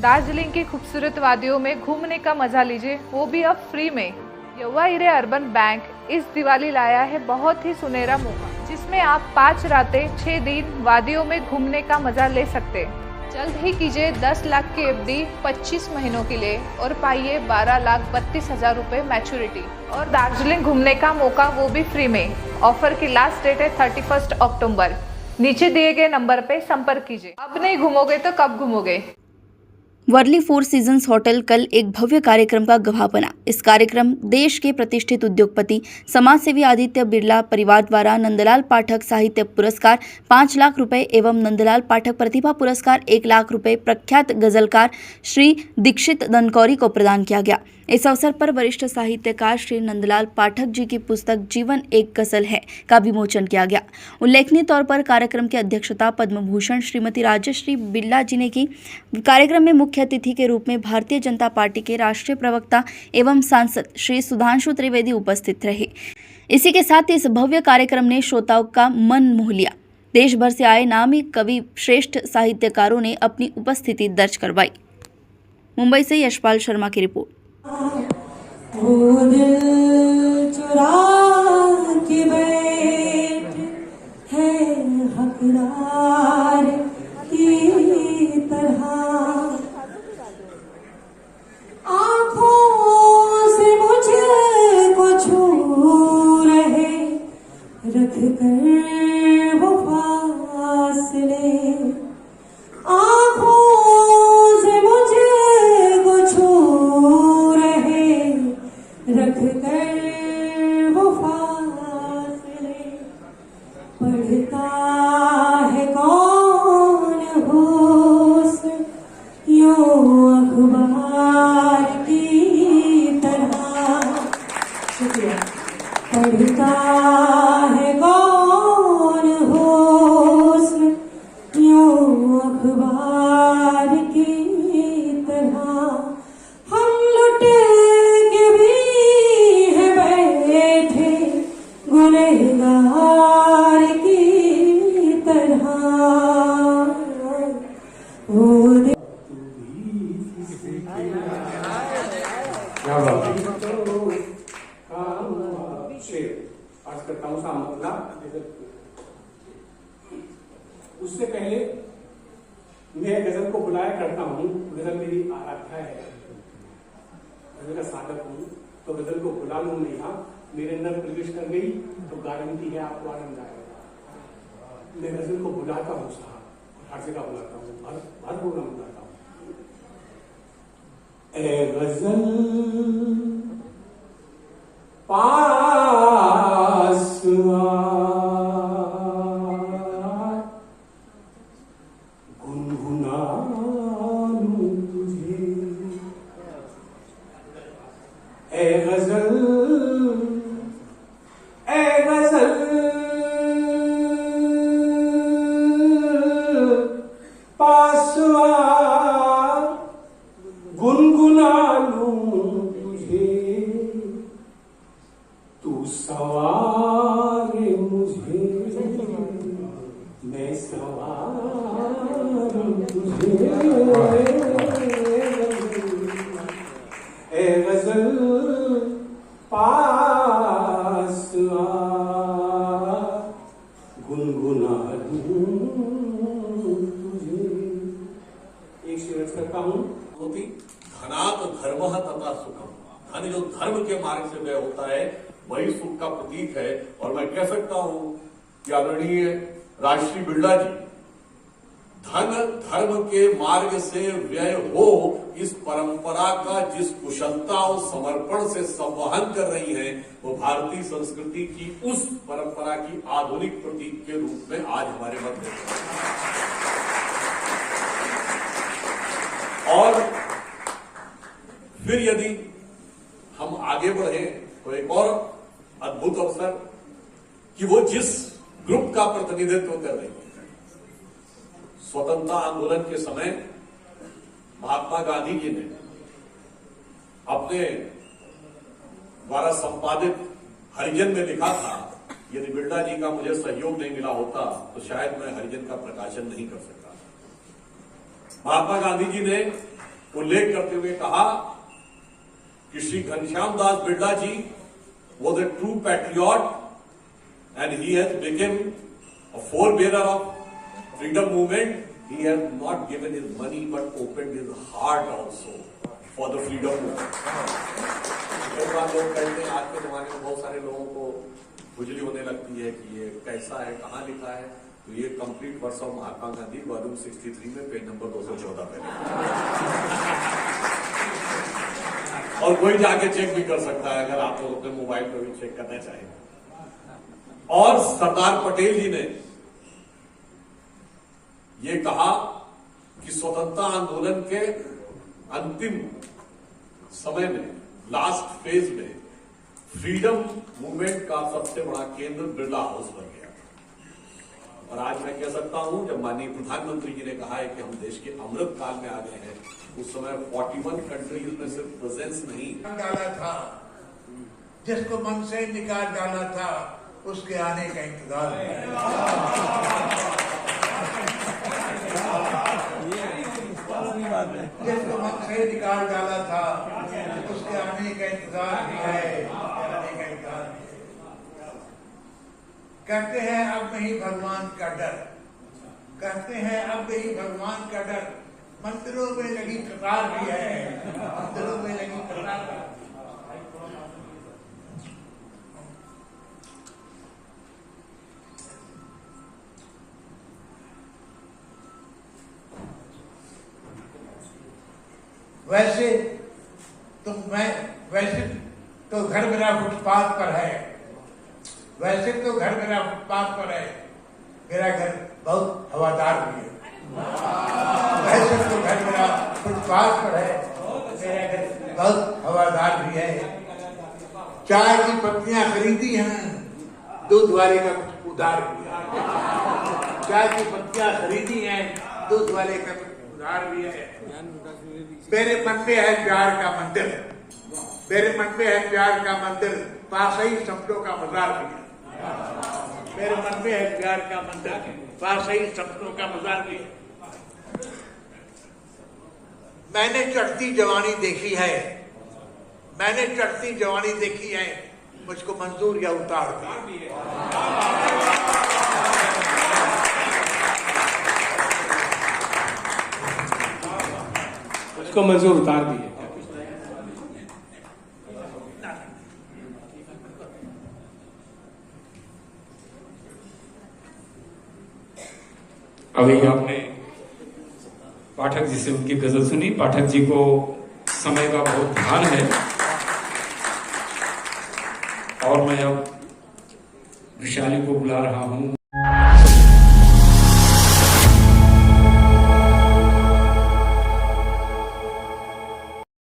दार्जिलिंग की खूबसूरत वादियों में घूमने का मजा लीजिए, वो भी अब फ्री में। युवा इरे अर्बन बैंक इस दिवाली लाया है बहुत ही सुनहरा मौका, जिसमें आप 5 रातें 6 दिन वादियों में घूमने का मजा ले सकते हैं। जल्द ही कीजिए 10 लाख की एफडी 25 महीनों के लिए और पाइए 12,32,000 रुपए मैच्योरिटी और दार्जिलिंग घूमने का मौका, वो भी फ्री में। ऑफर की लास्ट डेट है 31 अक्टूबर। नीचे दिए गए नंबर पे संपर्क कीजिए। अब नहीं घूमोगे तो कब घूमोगे। वर्ली फोर सीजन्स होटल कल एक भव्य कार्यक्रम का गवाह बना। इस कार्यक्रम देश के प्रतिष्ठित उद्योगपति समाजसेवी आदित्य बिरला परिवार द्वारा नंदलाल पाठक साहित्य पुरस्कार 5 लाख रुपए एवं नंदलाल पाठक प्रतिभा पुरस्कार 1 लाख रुपए प्रख्यात गजलकार श्री दीक्षित दनकौरी को प्रदान किया गया। इस अवसर पर वरिष्ठ साहित्यकार श्री नंदलाल पाठक जी की पुस्तक जीवन एक गजल है का विमोचन किया गया। उल्लेखनीय तौर पर कार्यक्रम की अध्यक्षता पद्म भूषण श्रीमती राजश्री बिरला जी ने की। कार्यक्रम में मुख्य अतिथि के रूप में भारतीय जनता पार्टी के राष्ट्रीय प्रवक्ता एवं सांसद श्री सुधांशु त्रिवेदी उपस्थित रहे। इसी के साथ इस भव्य कार्यक्रम ने श्रोताओं का मन मोह लिया। देश भर से आए नामी कवि श्रेष्ठ साहित्यकारों ने अपनी उपस्थिति दर्ज करवाई। मुंबई से यशपाल शर्मा की रिपोर्ट। वो दिल चुरा के बैठ है हकदार की तरह, आँखों से मुझको छू रहे, रख कर वो फासले, आँखों से मुझको छू रहे, रख कर वो फासले, पढ़ता है कौन हुस्न यूं अखबार की तरह, शुक्रिया, पढ़ता है कौन हुस्न यूं अखबार की तरह, हम लुट के भी है बैठे गुनहगार की तरह। क्या बात है। आज करता हूँ सामना। उससे पहले मैं गजल को बुलाया करता हूँ। गजल मेरी आराध्या है, गजल का साधक हूँ, तो गजल को बुला लूँ नहीं। हाँ, मेरे अंदर प्रवेश कर गई तो गारंटी है आपको आनंद आएगा। मैं गजल को बुलाता हूँ साहब, हर जगह बुलाता हूँ, हर प्रोग्राम बुलाता हूँ। ए गजल पास गुनगुना लूं तुझे, ए गजल पास गुनगुना लूं तुझे, तू सवारे मुझे, मैं सवारूं तुझे, ए गजल पास गुनगुना लूं तुझे। एक शेर करता हूं। होती धनात् धर्मः तथा सुखम, धन जो धर्म के मार्ग से व्यय होता है वही सुख का प्रतीक है। और मैं कह सकता हूं कि आदरणीय राजश्री बिरला जी धन धर्म के मार्ग से व्यय हो इस परंपरा का जिस कुशलता और समर्पण से संवहन कर रही हैं, वो भारतीय संस्कृति की उस परंपरा की आधुनिक प्रतीक के रूप में आज हमारे मध्य है। और फिर यदि हम आगे बढ़े तो एक और अद्भुत अवसर कि वो जिस ग्रुप का प्रतिनिधित्व कर रही है। स्वतंत्रता आंदोलन के समय महात्मा गांधी जी ने अपने द्वारा संपादित हरिजन में लिखा था, यदि बिरला जी का मुझे सहयोग नहीं मिला होता तो शायद मैं हरिजन का प्रकाशन नहीं कर सकता। महात्मा गांधी जी ने उल्लेख करते हुए कहा कि श्री घनश्याम दास बिरला जी was a true patriot and he has become a forebearer of freedom movement. He has not given his money but opened his heart also for the freedom movement. कई बार लोग कहते हैं आज के जमाने में बहुत सारे लोगों को खुजली होने लगती है कि ये कैसा है, कहाँ लिखा है। तो ये complete works of Mahatma Gandhi volume 63 में पेज नंबर 214 पे और कोई जाके चेक भी कर सकता है अगर आप लोग अपने मोबाइल पर भी चेक करना चाहें। और सरदार पटेल जी ने ये कहा कि स्वतंत्रता आंदोलन के अंतिम समय में, लास्ट फेज में, फ्रीडम मूवमेंट का सबसे बड़ा केंद्र बिरला हाउस बन गया। और आज मैं कह सकता हूं, जब माननीय प्रधानमंत्री जी ने कहा है कि हम देश के अमृत काल में आ गए हैं, उस समय 41 कंट्रीज में सिर्फ प्रेजेंस नहीं डाला था, जिसको मन से निकाल डाला था, उसके आने का इंतजार है। जिसको मन से निकाल डाला था, उसके आने का इंतजार भी है, आने का इंतजार भी है। कहते हैं अब नहीं भगवान का डर, कहते हैं अब नहीं भगवान का डर, मंदिरों में लगी कतार भी है, मंदिरों में लगी कतार भी है। वैसे तो घर मेरा फुटपाथ पर है, वैसे तो घर मेरा फुटपाथ पर है, मेरा घर बहुत हवादार भी है। वैसे तो घर मेरा फुटपाथ पर है, मेरा घर बहुत हवादार भी है। चाय की पत्तियां खरीदी हैं, दूध वाले का कुछ उधार भी है। चाय की पत्तियां खरीदी हैं, दूध वाले का कुछ उधार भी है। मेरे मन में है प्यार का मंदिर, मेरे मन में है प्यार का मंदिर, पास ही सपनों का मजार भी है। मेरे मन में है प्यार का मंदिर, पास ही सपनों का मजार भी है। मैंने चढ़ती जवानी देखी है, मैंने चढ़ती जवानी देखी है, मुझको मंजूर या उतार दी। उसको मंजूर उतार दी है। अभी आपने पाठक जी से उनकी गजल सुनी। पाठक जी को समय का बहुत ध्यान है और मैं अब वैशाली को बुला रहा हूं।